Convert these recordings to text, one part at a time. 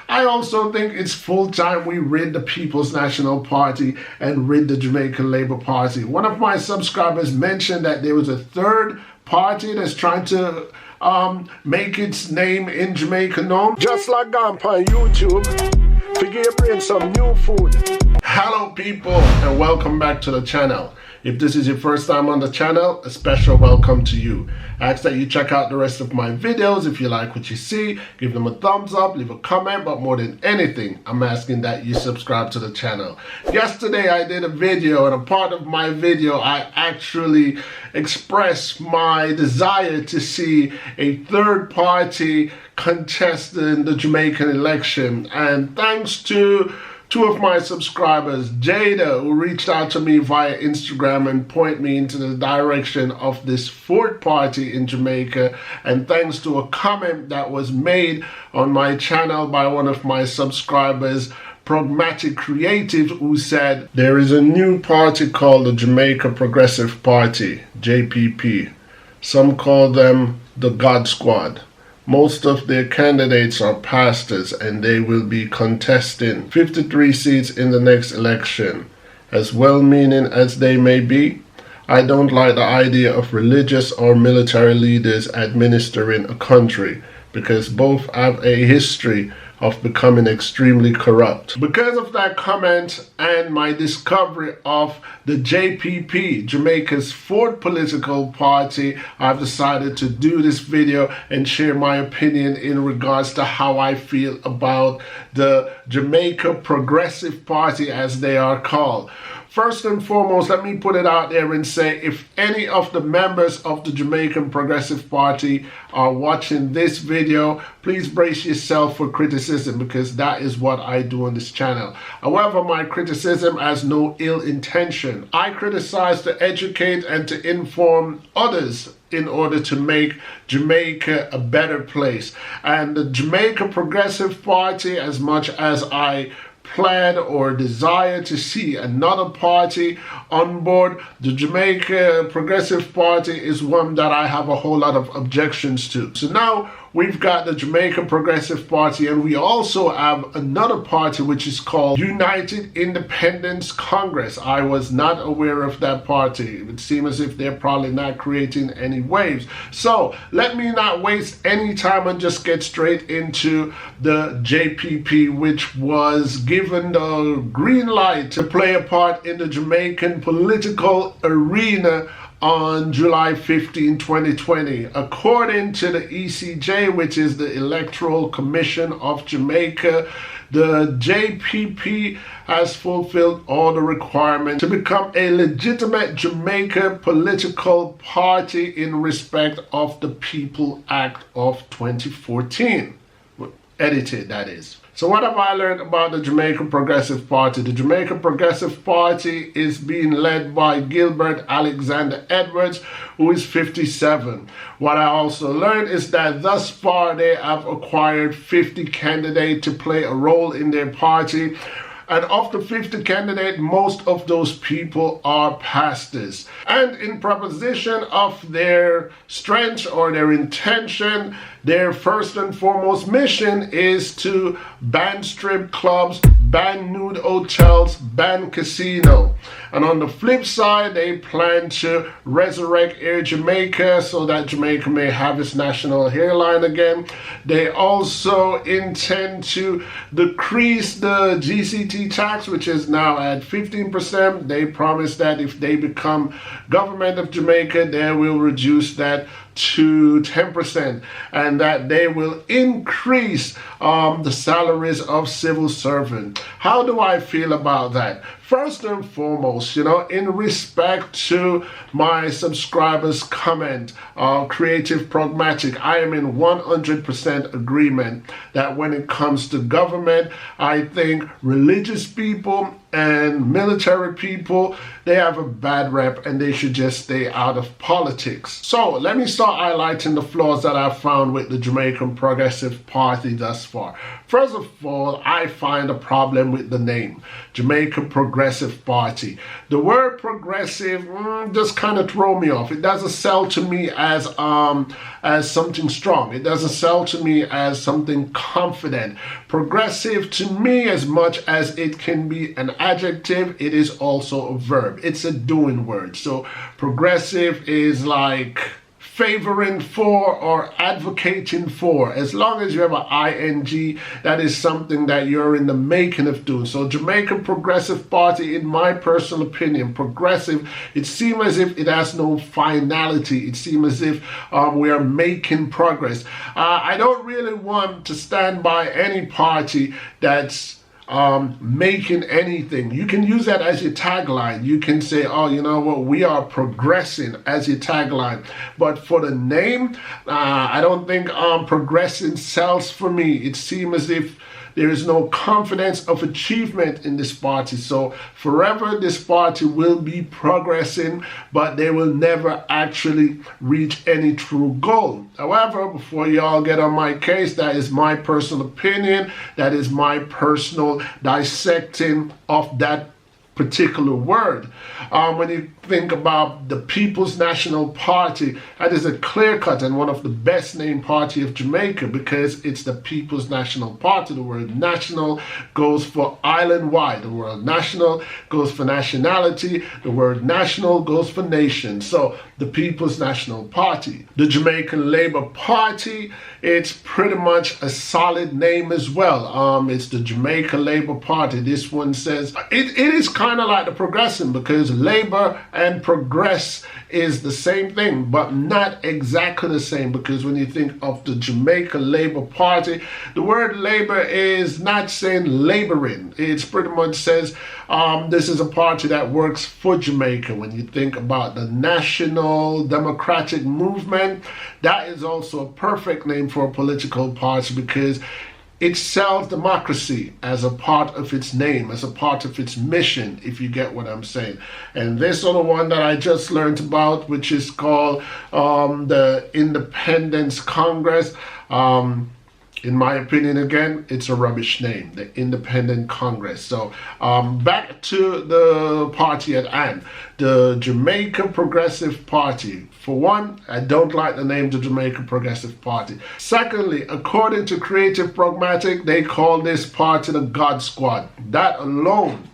I also think it's full time we rid the People's National Party and rid the Jamaican Labour Party. One of my subscribers mentioned that there was a third party that's trying to make its name in Jamaica known. Just like gone on YouTube, to give your brain some new food. Hello people, and welcome back to the channel. If this is your first time on the channel, a special welcome to you. I ask that you check out the rest of my videos. If you like what you see, give them a thumbs up, leave a comment, but more than anything, I'm asking that you subscribe to the channel. Yesterday I did a video, and a part of my video I actually expressed my desire to see a third party contesting the Jamaican election, and thanks to two of my subscribers, Jada, who reached out to me via Instagram and point me into the direction of this fourth party in Jamaica, and thanks to a comment that was made on my channel by one of my subscribers, Pragmatic Creative, who said there is a new party called the Jamaica Progressive Party, JPP. Some call them the God Squad. Most of their candidates are pastors, and they will be contesting 53 seats in the next election. As well-meaning as they may be, I don't like the idea of religious or military leaders administering a country, because both have a history of becoming extremely corrupt. Because of that comment and my discovery of the JPP, Jamaica's fourth political party, I've decided to do this video and share my opinion in regards to how I feel about the Jamaica Progressive Party, as they are called. First and foremost, let me put it out there and say, if any of the members of the Jamaican Progressive Party are watching this video, please brace yourself for criticism, because that is what I do on this channel. However, my criticism has no ill intention. I criticize to educate and to inform others in order to make Jamaica a better place. And the Jamaica Progressive Party, as much as I plan or desire to see another party on board, the Jamaica Progressive Party is one that I have a whole lot of objections to. So now we've got the Jamaica Progressive Party, and we also have another party which is called United Independence Congress. I was not aware of that party. It would seem as if they're probably not creating any waves. So let me not waste any time and just get straight into the JPP, which was given the green light to play a part in the Jamaican political arena on July 15, 2020. According to the ECJ, which is the Electoral Commission of Jamaica, the JPP has fulfilled all the requirements to become a legitimate Jamaica political party in respect of the People Act of 2014. Edited, that is. So what have I learned about the Jamaica Progressive Party? The Jamaica Progressive Party is being led by Gilbert Alexander Edwards, who is 57. What I also learned is that thus far they have acquired 50 candidates to play a role in their party. And of the 50 candidates, most of those people are pastors. And in proposition of their strength or their intention, their first and foremost mission is to ban strip clubs, ban nude hotels, ban casino. And on the flip side, they plan to resurrect Air Jamaica so that Jamaica may have its national airline again. They also intend to decrease the GCT tax, which is now at 15%. They promise that if they become government of Jamaica, they will reduce that to 10%, and that they will increase the salaries of civil servants. How do I feel about that? First and foremost, in respect to my subscribers' comment, Creative Pragmatic, I am in 100% agreement that when it comes to government, I think religious people and military people, they have a bad rep and they should just stay out of politics. So let me start highlighting the flaws that I've found with the Jamaican Progressive Party thus far. First of all, I find a problem with the name, Jamaica Progressive Progressive Party. The word progressive just kind of throw me off. It doesn't sell to me as something strong. It doesn't sell to me as something confident. Progressive to me, as much as it can be an adjective, it is also a verb. It's a doing word. So progressive is like favoring for or advocating for. As long as you have an ing, that is something that you're in the making of doing. So Jamaica Progressive Party, in my personal opinion, progressive, it seems as if it has no finality. It seems as if we are making progress. I don't really want to stand by any party that's making anything. You can use that as your tagline. You can say, oh, you know what, we are progressing as your tagline. But for the name, I don't think progressing sells for me. It seems as if there is no confidence of achievement in this party. So forever this party will be progressing, but they will never actually reach any true goal. However, before y'all get on my case, that is my personal opinion. That is my personal dissecting of that particular word. When you think about the People's National Party, that is a clear-cut and one of the best named party of Jamaica, because it's the People's National Party. The word national goes for island-wide. The word national goes for nationality. The word national goes for nation. So the People's National Party. The Jamaican Labour Party, it's pretty much a solid name as well. It's the Jamaica Labour Party. This one says it is kind of like the progressive, because labor and progress is the same thing, but not exactly the same, because when you think of the Jamaica Labour Party, the word labor is not saying laboring. It's pretty much says this is a party that works for Jamaica. When you think about the National Democratic Movement, that is also a perfect name for a political party, because it sells democracy as a part of its name, as a part of its mission, if you get what I'm saying. And this other one that I just learned about, which is called the Independence Congress, in my opinion, again, it's a rubbish name, the Independent Congress. So back to the party at hand, the Jamaica Progressive Party. For one, I don't like the name, the Jamaica Progressive Party. Secondly, according to Creative Pragmatic, they call this party the God Squad. That alone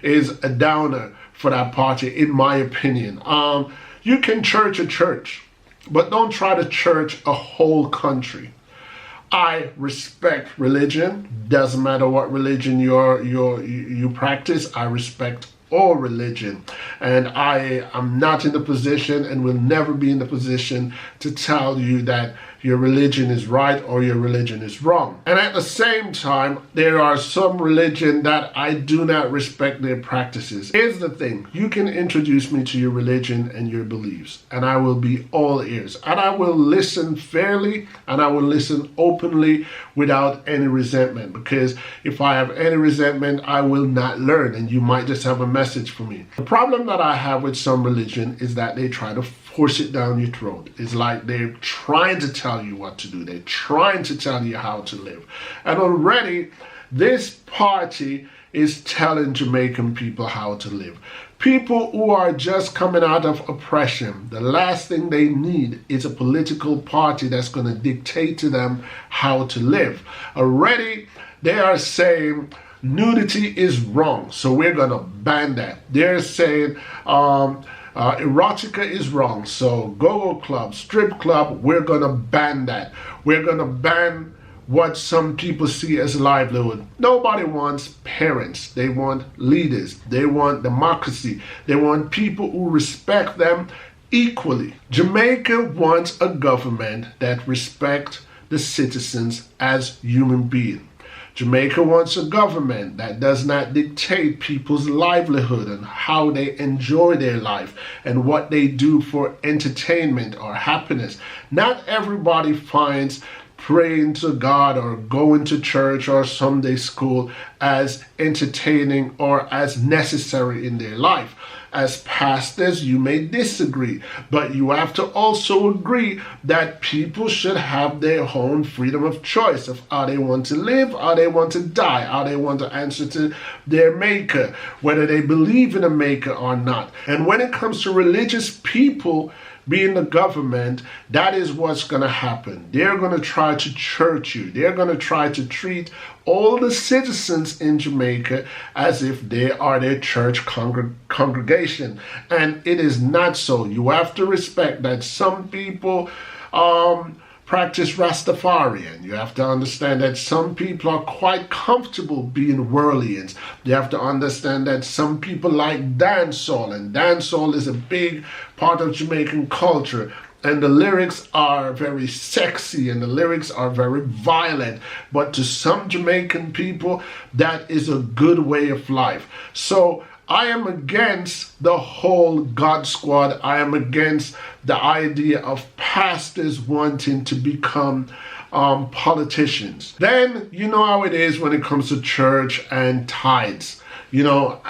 is a downer for that party, in my opinion. You can church a church, but don't try to church a whole country. I respect religion. Doesn't matter what religion you practice. I respect all religion, and I am not in the position and will never be in the position to tell you that your religion is right or your religion is wrong. And at the same time, there are some religion that I do not respect their practices. Here's the thing: you can introduce me to your religion and your beliefs, and I will be all ears, and I will listen fairly, and I will listen openly without any resentment, because if I have any resentment, I will not learn, and you might just have a message for me. The problem that I have with some religion is that they try to force it down your throat. It's like they're trying to tell you what to do. They're trying to tell you how to live. And already this party is telling Jamaican people how to live. People who are just coming out of oppression, the last thing they need is a political party that's going to dictate to them how to live. Already they are saying nudity is wrong, so we're going to ban that. They're saying erotica is wrong, so go-go club, strip club, we're going to ban that. We're going to ban what some people see as livelihood. Nobody wants parents. They want leaders. They want democracy. They want people who respect them equally. Jamaica wants a government that respects the citizens as human beings. Jamaica wants a government that does not dictate people's livelihood and how they enjoy their life and what they do for entertainment or happiness. Not everybody finds praying to God or going to church or Sunday school as entertaining or as necessary in their life. as pastors, you may disagree, but you have to also agree that people should have their own freedom of choice of how they want to live, how they want to die, how they want to answer to their maker, whether they believe in a maker or not. And when it comes to religious people being the government, that is what's going to happen. They're going to try to church you. They're going to try to treat all the citizens in Jamaica as if they are their church congregation. And it is not so. You have to respect that some people practice Rastafarian. You have to understand that some people are quite comfortable being Whirlians. You have to understand that some people like dancehall, and dancehall is a big part of Jamaican culture. And the lyrics are very sexy and the lyrics are very violent. But to some Jamaican people, that is a good way of life. So I am against the whole God Squad. I am against the idea of pastors wanting to become politicians. Then you know how it is when it comes to church and tithes. You know,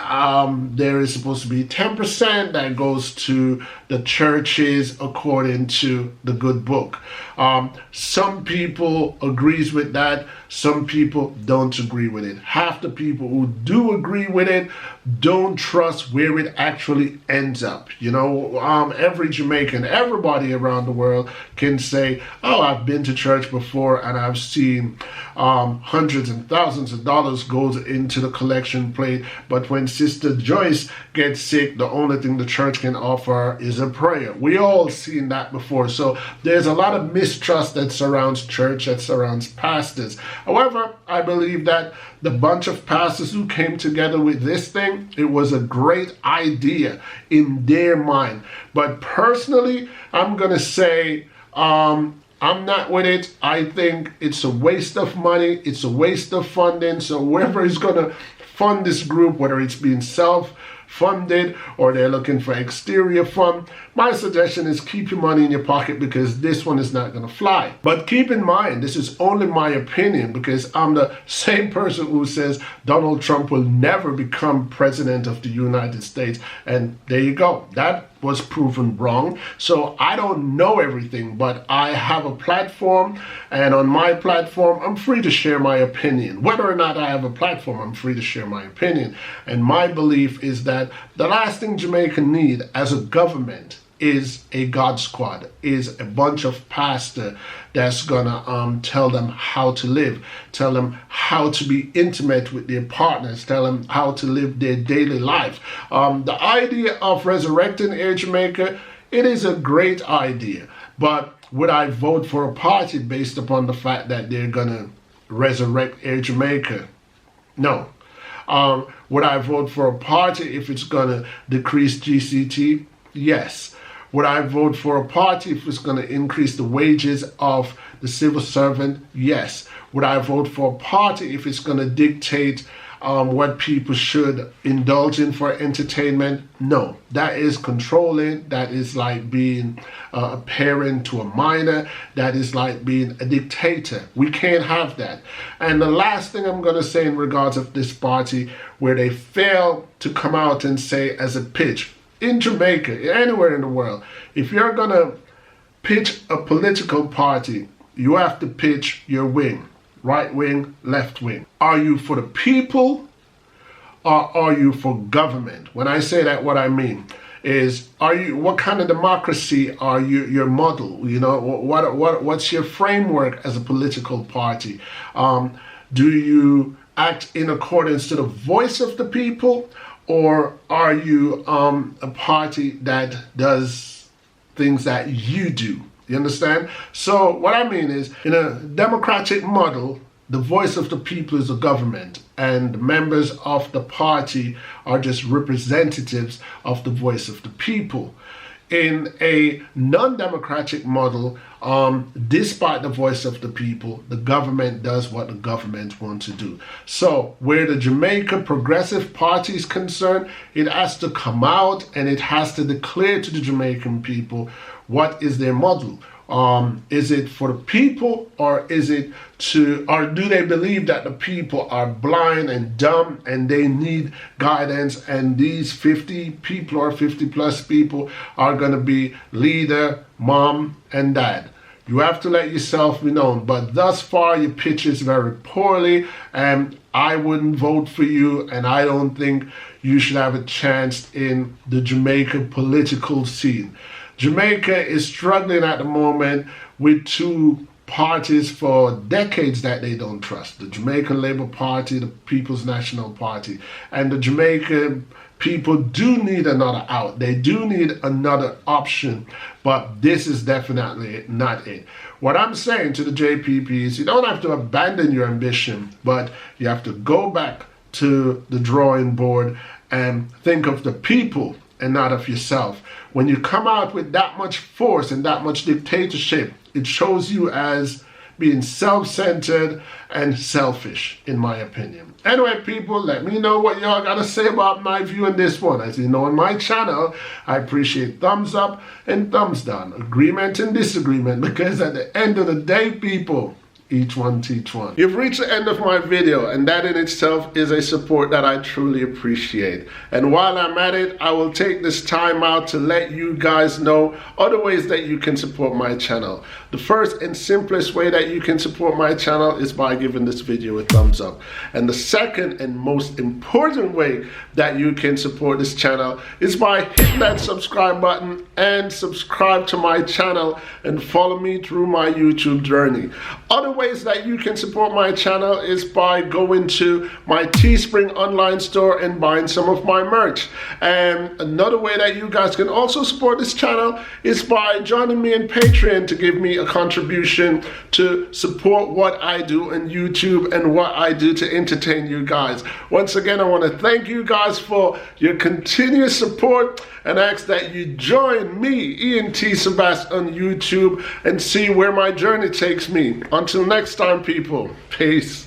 there is supposed to be 10% that goes to the churches according to the good book. Some people agrees with that. Some people don't agree with it. Half the people who do agree with it don't trust where it actually ends up. You know, every Jamaican, everybody around the world can say, oh, I've been to church before and I've seen hundreds and thousands of dollars goes into the collection plate. But when Sister Joyce gets sick, the only thing the church can offer is a prayer. We all seen that before. So there's a lot of mistrust that surrounds church, that surrounds pastors. However, I believe that the bunch of pastors who came together with this thing, it was a great idea in their mind. But personally, I'm going to say, I'm not with it. I think it's a waste of money. It's a waste of funding. So whoever is going to fund this group, whether it's being self-funded or they're looking for exterior fund, my suggestion is keep your money in your pocket because this one is not going to fly. But keep in mind, this is only my opinion because I'm the same person who says Donald Trump will never become president of the United States. And there you go. That was proven wrong. So I don't know everything, but I have a platform, and on my platform, I'm free to share my opinion. Whether or not I have a platform, I'm free to share my opinion. And my belief is that the last thing Jamaica need as a government is a God Squad, is a bunch of pastors that's gonna tell them how to live, tell them how to be intimate with their partners, tell them how to live their daily life. The idea of resurrecting Air Jamaica, it is a great idea, but would I vote for a party based upon the fact that they're gonna resurrect Air Jamaica? No. Would I vote for a party if it's gonna decrease GCT? Yes. Would I vote for a party if it's going to increase the wages of the civil servant? Yes. Would I vote for a party if it's going to dictate what people should indulge in for entertainment? No. That is controlling. That is like being a parent to a minor. That is like being a dictator. We can't have that. And the last thing I'm going to say in regards of this party, where they fail to come out and say as a pitch, in Jamaica, anywhere in the world, if you're going to pitch a political party, you have to pitch your wing, right wing, left wing. Are you for the people or are you for government? When I say that, what I mean is, what kind of democracy are you, your model? You know, what's your framework as a political party? Do you act in accordance to the voice of the people? Or are you a party that does things that you do? You understand? So what I mean is, in a democratic model, the voice of the people is the government, and members of the party are just representatives of the voice of the people. In a non-democratic model, despite the voice of the people, the government does what the government wants to do. So where the Jamaica Progressive Party is concerned, it has to come out and it has to declare to the Jamaican people what is their model. Is it for the people, or is it or do they believe that the people are blind and dumb and they need guidance, and these 50 people or 50 plus people are going to be leader, mom, and dad? You have to let yourself be known. But thus far, your pitch is very poorly, and I wouldn't vote for you, and I don't think you should have a chance in the Jamaica political scene. Jamaica is struggling at the moment with two parties for decades that they don't trust. The Jamaican Labour Party, the People's National Party. And the Jamaican people do need another out. They do need another option, but this is definitely not it. What I'm saying to the JPP is you don't have to abandon your ambition, but you have to go back to the drawing board and think of the people and not of yourself. When you come out with that much force and that much dictatorship, it shows you as being self-centered and selfish, in my opinion. Anyway, people, let me know what y'all got to say about my view on this one. As you know, on my channel, I appreciate thumbs up and thumbs down, agreement and disagreement, because at the end of the day, people, each one teach one. You've reached the end of my video, and that in itself is a support that I truly appreciate. And while I'm at it, I will take this time out to let you guys know other ways that you can support my channel. The first and simplest way that you can support my channel is by giving this video a thumbs up. And the second and most important way that you can support this channel is by hitting that subscribe button and subscribe to my channel and follow me through my YouTube journey. Other ways that you can support my channel is by going to my Teespring online store and buying some of my merch. And another way that you guys can also support this channel is by joining me in Patreon to give me a contribution to support what I do on YouTube and what I do to entertain you guys. Once again, I want to thank you guys for your continuous support and ask that you join me, Ian T. Sebast, on YouTube and see where my journey takes me. Until next time, people, peace.